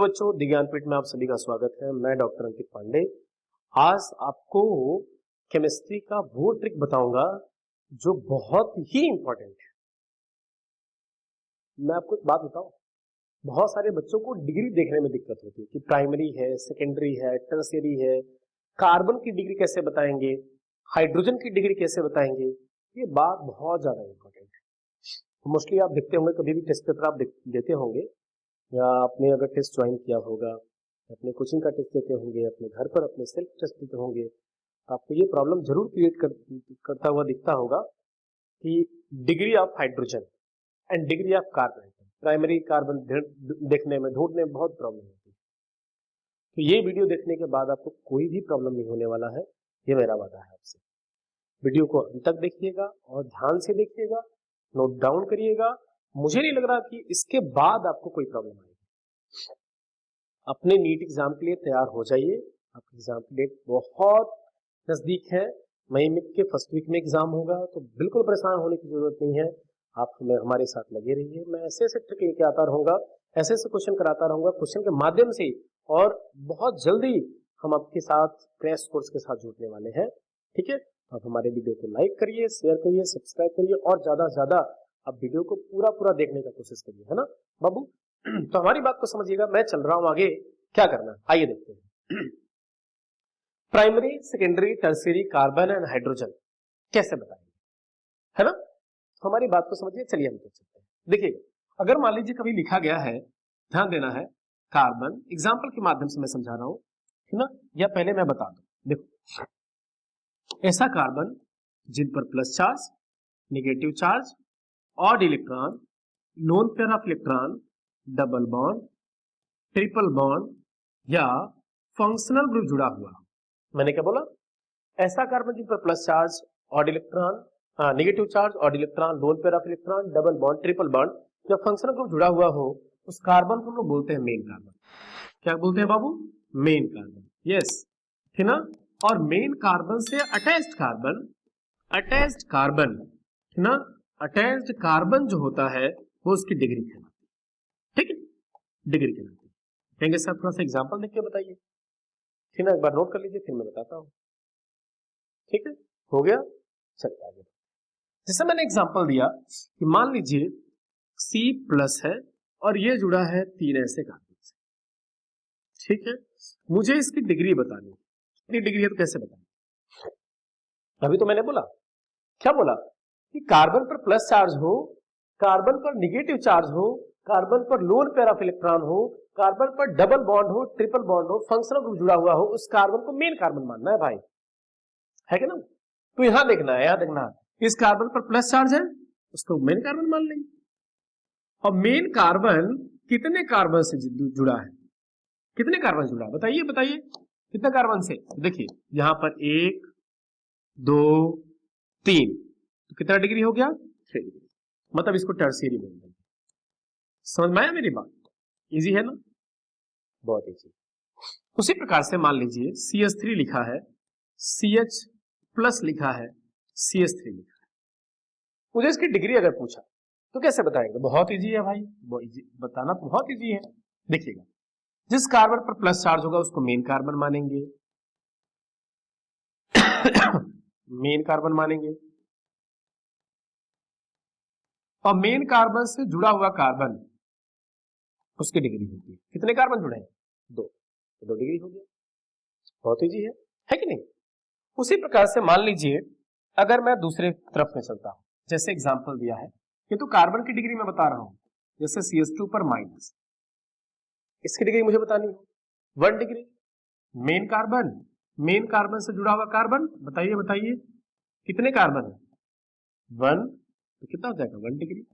बच्चों, ज्ञानपीठ में आप सभी का स्वागत है। मैं डॉक्टर अंकित पांडे। आज आपको केमिस्ट्री का वो ट्रिक बताऊंगा जो बहुत ही इंपॉर्टेंट है। मैं आपको एक बात बताऊं, बहुत सारे बच्चों को डिग्री देखने में दिक्कत होती है कि प्राइमरी है, सेकेंडरी है, टर्शियरी है, कार्बन की डिग्री कैसे बताएंगे, हाइड्रोजन की डिग्री कैसे बताएंगे। ये बात बहुत ज्यादा इंपॉर्टेंट है। मोस्टली आप देखते होंगे, कभी भी टेस्ट पेपर आप देते होंगे या आपने अगर टेस्ट ज्वाइन किया होगा, अपने कोचिंग का टेस्ट देते होंगे, अपने घर पर अपने सेल्फ टेस्ट देते होंगे, तो आपको ये प्रॉब्लम जरूर क्रिएट करता हुआ दिखता होगा कि degree of hydrogen and degree of carbon, primary carbon देखने में, ढूंढने में बहुत प्रॉब्लम होती है। तो ये वीडियो देखने के बाद आपको कोई भी प्रॉब्लम नहीं होने वाला है, ये मेरा वादा है आपसे। वीडियो को अंत तक देखिएगा और ध्यान से देखिएगा, नोट डाउन करिएगा। मुझे नहीं लग रहा कि इसके बाद आपको कोई प्रॉब्लम आएगी। अपने नीट एग्जाम के लिए तैयार हो जाइए। आपकी एग्जाम की डेट बहुत नजदीक है। मई में के फर्स्ट वीक में एग्जाम होगा, तो बिल्कुल परेशान होने की जरूरत नहीं है। आप हमारे साथ लगे रहिए। मैं ऐसे ऐसे ट्रिक लेके आता रहूंगा, ऐसे ऐसे क्वेश्चन कराता रहूंगा, क्वेश्चन के माध्यम से, और बहुत जल्दी हम आपके साथ क्रैश कोर्स के साथ जुड़ने वाले हैं। ठीक है, आप हमारे वीडियो को लाइक करिए, शेयर करिए, सब्सक्राइब करिए और ज्यादा से ज्यादा आप वीडियो को पूरा देखने का कोशिश करिए, है ना बाबू। तो हमारी बात को समझिएगा, मैं चल रहा हूं आगे। क्या करना है आइए देखते हैं। Primary, secondary, tertiary, carbon and hydrogen कैसे बताएंगे, है ना। तो हमारी बात को समझिए, चलिए हम देख सकते हैं। देखिएगा, अगर मान लीजिए कभी लिखा गया है, ध्यान देना है, कार्बन, एग्जाम्पल के माध्यम से मैं समझा रहा हूं, है ना, या पहले मैं बता दूं। देखो, ऐसा कार्बन जिन पर plus charge, negative charge, odd electron, lone pair of electron, double bond, triple bond या फंक्शनल ग्रुप जुड़ा हुआ। मैंने क्या बोला? ऐसा कार्बन जिन पर plus charge, odd electron, negative charge, odd electron, lone pair of electron, double bond, triple bond या functional group जुड़ा हुआ हो, उस कार्बन को हम लोग बोलते हैं मेन कार्बन। क्या बोलते हैं बाबू? Main carbon. यस, है ना। और मेन कार्बन से अटैच्ड कार्बन, है ना, अटैच्ड कार्बन जो होता है वो उसकी डिग्री कहलाती है। ठीक है, डिग्री कहलाती है। कहेंगे सर थोड़ा सा एग्जांपल देख के बताइए, ठीक है, एक बार नोट कर लीजिए, फिर मैं बताता हूं। ठीक है, हो गया, चलिए आगे। जैसे मैंने एग्जांपल दिया कि मान लीजिए C प्लस है और ये जुड़ा है 3 ऐसे कार्बन से। ठीक है, मुझे इसकी डिग्री बतानी है। कितनी डिग्री है तो कैसे बताएं? अभी तो मैंने बोला, क्या बोला कि कार्बन पर प्लस चार्ज हो, कार्बन पर नेगेटिव चार्ज हो, कार्बन पर लोन पेयर ऑफ इलेक्ट्रॉन हो, कार्बन पर डबल बॉन्ड हो, ट्रिपल बॉन्ड हो, फंक्शनल ग्रुप जुड़ा हुआ हो, उस कार्बन को मेन कार्बन मानना है भाई, है कि ना। तो यहां देखना है, यहां देखना है, इस कार्बन पर प्लस चार्ज है, उसको मेन कार्बन मान लेंगे। और मेन कार्बन कितने कार्बन से जुड़ा है? कितने कार्बन जुड़ा है बताइए, बताइए कितने कार्बन से। देखिए यहां पर 1 2 3, तो कितना डिग्री हो गया? 3 डिग्री। मतलब इसको टर्शियरी बोल देंगे। समझ में आया मेरी बात? इजी है ना, बहुत इजी। उसी प्रकार से मान लीजिए CH3 लिखा है, CH प्लस लिखा है, CH3 लिखा है। मुझे इसकी डिग्री अगर पूछा तो कैसे बताएंगे? बहुत इजी है भाई, बहुत इजी, बताना तो बहुत इजी है। देखिएगा, जिस कार्बन पर प्लस चार्ज होगा उसको मेन कार्बन मानेंगे, मेन कार्बन मानेंगे। और मेन कार्बन से जुड़ा हुआ कार्बन, उसकी डिग्री होती है। कितने कार्बन जुड़े हैं? 2, तो 2 डिग्री हो गया। बहुत इजी है कि नहीं। उसी प्रकार से मान लीजिए अगर मैं दूसरे तरफ में चलता हूं, जैसे एग्जांपल दिया है, ये तो कार्बन की डिग्री मैं बता रहा हूं, जैसे CH2 पर माइनस, इसकी डिग्री मुझे बतानी है 1 डिग्री। मेन कार्बन से जुड़ा हुआ कार्बन, बताइए बताइए कितने कार्बन है? 1, तो कितना हो जाएगा? 1 डिग्री।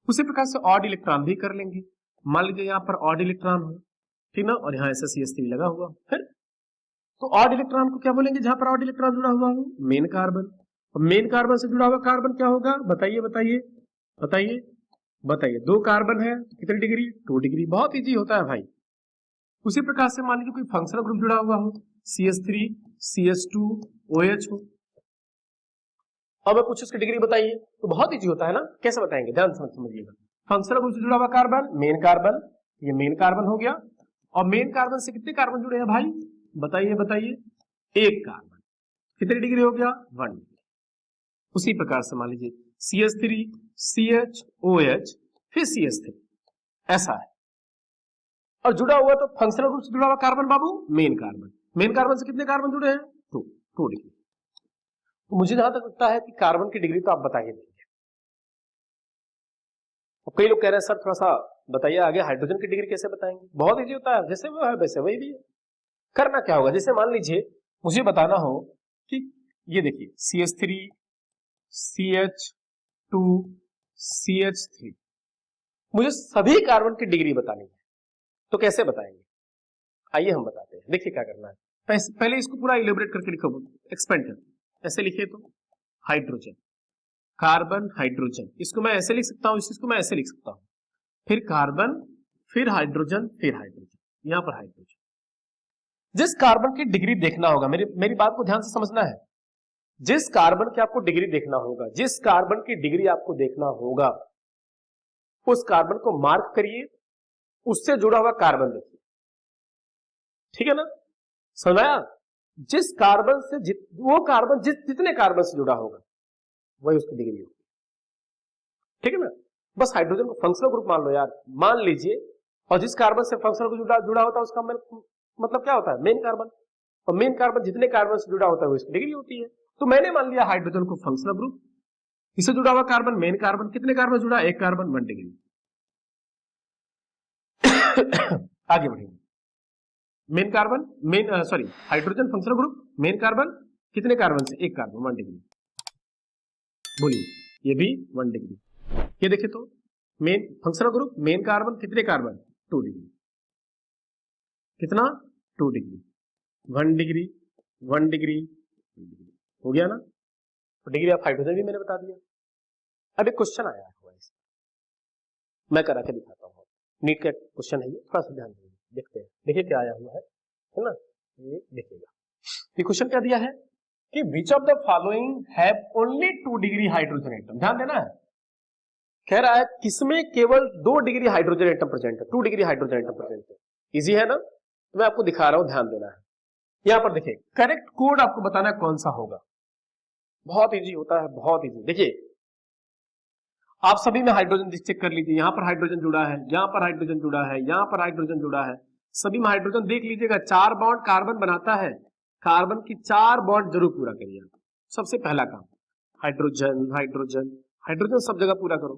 उसी प्रकार से ऑड इलेक्ट्रॉन भी कर लेंगे। मान लीजिए यहां पर ऑड इलेक्ट्रॉन हो, ठीक ना, और यहां ऐसा CH3 लगा हुआ, फिर तो ऑड इलेक्ट्रॉन को क्या बोलेंगे? जहां पर ऑड इलेक्ट्रॉन जुड़ा हुआ हो, मेन कार्बन। और मेन कार्बन से जुड़ा हुआ कार्बन क्या होगा? बताइए बताइए बताइए बताइए। 2 कार्बन है, कितनी डिग्री? 2 डिग्री। बहुत इजी होता है भाई। उसी प्रकार से मान लीजिए कोई फंक्शनल ग्रुप जुड़ा हुआ हो, CH3 CH2 OH हो, अब मैं पूछूं उसकी डिग्री बताइए, तो बहुत इजी होता है ना। कैसे बताएंगे? ध्यान से समझिएगा। फंक्शनल ग्रुप से जुड़ा हुआ कार्बन मेन कार्बन, ये मेन कार्बन हो गया, और मेन कार्बन से कितने कार्बन जुड़े हैं भाई, बताइए बताइए, एक कार्बन, कितने डिग्री हो गया, 1 डिग्री। उसी प्रकार से मान लीजिए CH3 CHOH फिर CH3, ऐसा है। और जुड़ा हुआ तो फंक्शनल ग्रुप से जुड़ा हुआ कार्बन बाबू मेन कार्बन, मेन कार्बन से कितने कार्बन जुड़े हैं, 2 डिग्री। तो मुझे जहां तक लगता है कि कार्बन की डिग्री तो आप बताइए देंगे। और कई लोग कह रहे हैं सर थोड़ा सा बताइए आगे हाइड्रोजन की डिग्री कैसे बताएंगे, बहुत इजी होता है, जैसे वो है वैसे वही भी है। करना क्या होगा, जैसे मान लीजिए मुझे बताना हो कि ये देखिए CH3 CH2 CH3, मुझे सभी कार्बन की डिग्री बतानी है, तो कैसे बताएंगे, आइए हम बताते हैं। देखिए क्या करना है, पहले इसको पूरा इलेबोरेट करके लिखो, एक्सपेंड कर, ऐसे लिखिए तो हाइड्रोजन कार्बन हाइड्रोजन, इसको मैं ऐसे लिख सकता हूं, इसको मैं ऐसे लिख सकता हूं, फिर कार्बन फिर हाइड्रोजन फिर हाइड्रोजन, यहां पर हाइड्रोजन। जिस कार्बन की डिग्री देखना होगा, मेरी बात को ध्यान से समझना है, जिस कार्बन की आपको डिग्री देखना होगा, जिस कार्बन की डिग्री आपको देखना होगा, उस कार्बन को मार्क करिए, उससे जुड़ा हुआ कार्बन देखिए, ठीक है ना, समझाया। जिस कार्बन से वो कार्बन जितने कार्बन से जुड़ा होगा वही उसकी डिग्री होगी, ठीक है ना। बस हाइड्रोजन को फंक्शनल ग्रुप मान लो यार, मान लीजिए, और जिस कार्बन से फंक्शनल ग्रुप जुड़ा होता है उसका मतलब क्या होता है, मेन कार्बन, और मेन कार्बन जितने कार्बन से जुड़ा होता है वो इसकी डिग्री होती है। तो मैंने मान लिया हाइड्रोजन को फंक्शनल ग्रुप, इससे जुड़ा हुआ कार्बन मेन कार्बन, कितने कार्बन जुड़ा, एक कार्बन, 1 डिग्री। आगे बढ़ेंगे, main carbon hydrogen functional group, main carbon कितने कार्बन से, एक कार्बन, 1 डिग्री, बोलिए, ये भी 1 डिग्री। ये देखिए तो main functional group main carbon कितने कार्बन, 2 डिग्री, कितना, 2 डिग्री, 1 डिग्री 1 डिग्री, हो गया ना। तो डिग्री ऑफ हाइड्रोजन भी मैंने बता दिया। अब एक क्वेश्चन आया हुआ है, मैं करा के दिखाता हूँ, नीट का क्वेश्चन है ये, थोड़ा सा ध्यान दीजिए, देखते हैं, देखिए क्या आया हुआ है ना, ये देखिएगा। ये क्वेश्चन क्या दिया है कि which of the following have only 2 degree hydrogen atom, ध्यान देना है, कह रहा है किसमें केवल 2 डिग्री हाइड्रोजन एटम प्रेजेंट है, 2 डिग्री हाइड्रोजन एटम प्रेजेंट है। इजी है ना, तो मैं आपको दिखा रहा हूं, ध्यान देना है। यहां पर देखिए करेक्ट कोड आपको बताना है कौन सा होगा, बहुत इजी होता है, बहुत इजी। देखिए आप सभी में हाइड्रोजन चेक कर लीजिए, यहां पर हाइड्रोजन जुड़ा है, यहां पर हाइड्रोजन जुड़ा है, यहां पर हाइड्रोजन जुड़ा है, सभी में हाइड्रोजन देख लीजिएगा, 4 बॉन्ड कार्बन बनाता है, कार्बन की 4 बॉन्ड जरूर पूरा करिए। सबसे पहला काम हाइड्रोजन हाइड्रोजन हाइड्रोजन सब जगह पूरा करो,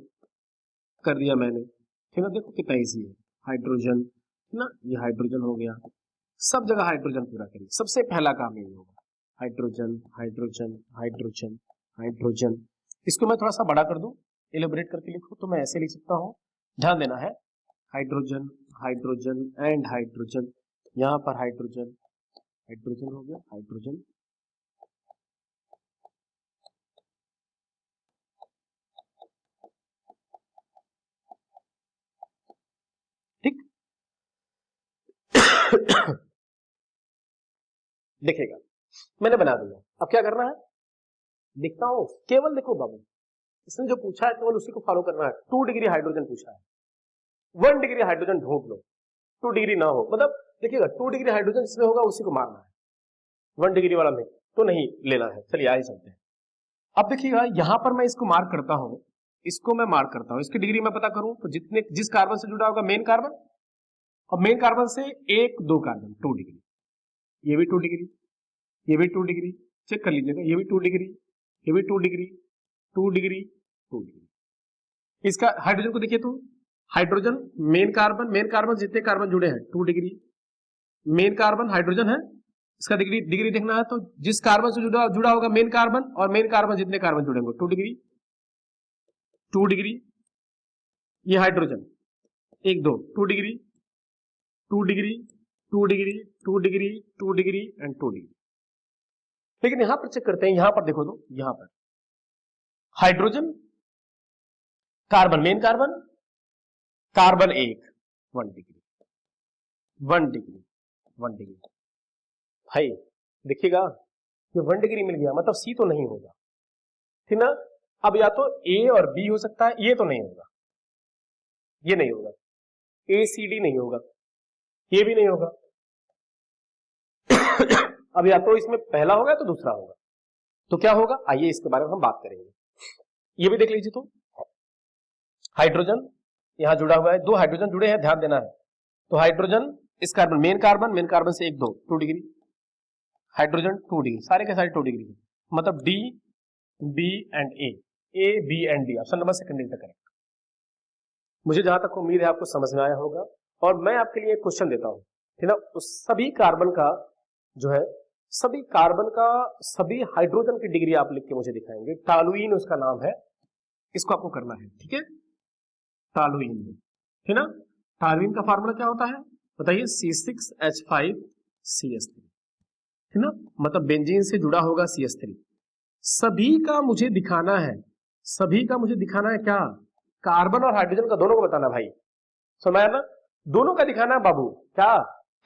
कर दिया मैंने, ठीक है, देखो कितना इजी है, हाइड्रोजन ना, ये हाइड्रोजन हो गया, सब जगह हाइड्रोजन पूरा करिए, सबसे पहला काम यही होगा, हाइड्रोजन हाइड्रोजन हाइड्रोजन हाइड्रोजन। इसको मैं थोड़ा सा बड़ा कर दूं, एलिब्रेट करके लिखो, तो मैं ऐसे लिख सकता हूं, ध्यान देना है, हाइड्रोजन हाइड्रोजन एंड हाइड्रोजन, यहां पर हाइड्रोजन हाइड्रोजन हो गया, हाइड्रोजन, ठीक। देखिएगा मैंने बना दिया, अब क्या करना है, लिखता हूं, केवल देखो बाबू, इसने जो पूछा है केवल उसी को फॉलो करना है। 2 डिग्री हाइड्रोजन पूछा है, 1 डिग्री हाइड्रोजन ढूंढ लो, 2 डिग्री ना हो, मतलब देखिएगा 2 डिग्री हाइड्रोजन जिसमें होगा उसी को मारना है, 1 डिग्री वाला में तो नहीं लेना है। चलिए आगे चलते हैं। अब देखिएगा यहां पर मैं इसको मार्क करता हूं, इसको मैं मार्क करता हूं, इसकी डिग्री मैं पता करूं तो जिस कार्बन से जुड़ा होगा मेन कार्बन, और मेन कार्बन से 1 2 कार्बन, 2 डिग्री, ये भी 2 डिग्री, ये भी 2 डिग्री, चेक कर लीजिएगा, ये भी 2 डिग्री, ये भी 2 डिग्री, 2 डिग्री, 2 डिग्री। इसका हाइड्रोजन को देखिए तो हाइड्रोजन मेन कार्बन जितने कार्बन जुड़े हैं 2 डिग्री, मेन कार्बन हाइड्रोजन है, इसका डिग्री देखना है तो जिस कार्बन से जुड़ा होगा मेन कार्बन, और मेन कार्बन जितने कार्बन जुड़ेंगे 2 डिग्री, 2 डिग्री, ये hydrogen 1 2, 2 degree, 2 degree, 2 degree, 2 degree, 2 degree and 2 degree. लेकिन यहां पर चेक करते हैं, यहां पर देखो तो यहां पर hydrogen carbon main carbon, carbon 1 degree, 1 degree, 1 degree, भाई देखिएगा ये 1 डिग्री मिल गया, मतलब सी तो नहीं होगा, ठीक ना। अब या तो ए और बी हो सकता है, ये तो नहीं होगा, ये नहीं होगा, ACD नहीं होगा, ये भी नहीं होगा। अब या तो इसमें पहला होगा तो दूसरा होगा, तो क्या होगा, आइए इसके बारे में हम बात करेंगे। ये भी देख लीजिए, तो हाइड्रोजन यहां जुड़ा हुआ है, 2 हाइड्रोजन जुड़े हैं, ध्यान देना है। तो हाइड्रोजन इस कार्बन, मेन कार्बन से 1 2 डिग्री, हाइड्रोजन 2 डिग्री, सारे के सारे 2 डिग्री है, मतलब D B and A B and D, option number second is the correct. मुझे जहां तक उम्मीद है आपको समझ में आया होगा, और मैं आपके लिए एक क्वेश्चन देता हूं, ठीक ना। उस सभी कार्बन का जो है, सभी कार्बन का सभी हाइड्रोजन की डिग्री आप लिख के मुझे दिखाएंगे। टॉलुइन उसका नाम है, इसको आपको करना है, ठीक है। टॉलुइन, ठीक ना। टॉलुइन का फार्मूला क्या होता है बताइए, C6H5CH3, ठीक ना, मतलब बेंजीन से जुड़ा होगा CH3। सभी का मुझे दिखाना है, सभी का मुझे दिखाना है क्या, कार्बन और हाइड्रोजन का दोनों को बताना भाई, समझ ना, दोनों का दिखाना है बाबू, क्या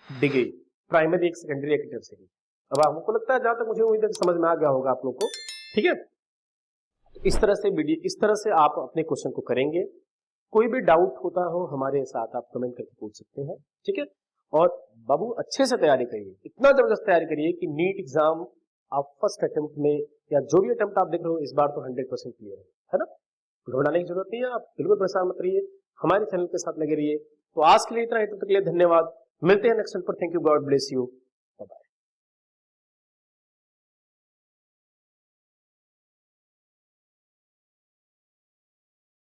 डिग्री, प्राइमरी एक, सेकेंडरी एक, टर्शियरी। अब आपको लगता है, जहां तक मुझे उम्मीद है समझ में आ गया होगा आप लोग को, ठीक है। इस तरह से वीडियो, इस तरह से आप अपने क्वेश्चन को करेंगे। कोई भी डाउट होता हो हमारे साथ आप कमेंट करके पूछ सकते हैं, ठीक है। और बाबू अच्छे से तैयारी करिए, इतना जबरदस्त तैयारी करिए कि नीट एग्जाम आप फर्स्ट अटेम्प्ट में या जो भी अटेम्प्ट आप देख रहे हो इस बार तो 100% क्लियर है ना। घबराने की जरूरत नहीं है, आप बिल्कुल परेशान मत रहिए, हमारे चैनल के साथ लगे रहिए। तो आज के लिए इतना ही, तब तक के लिए धन्यवाद, मिलते हैं नेक्स्ट टाइम पर। Thank you, God bless you.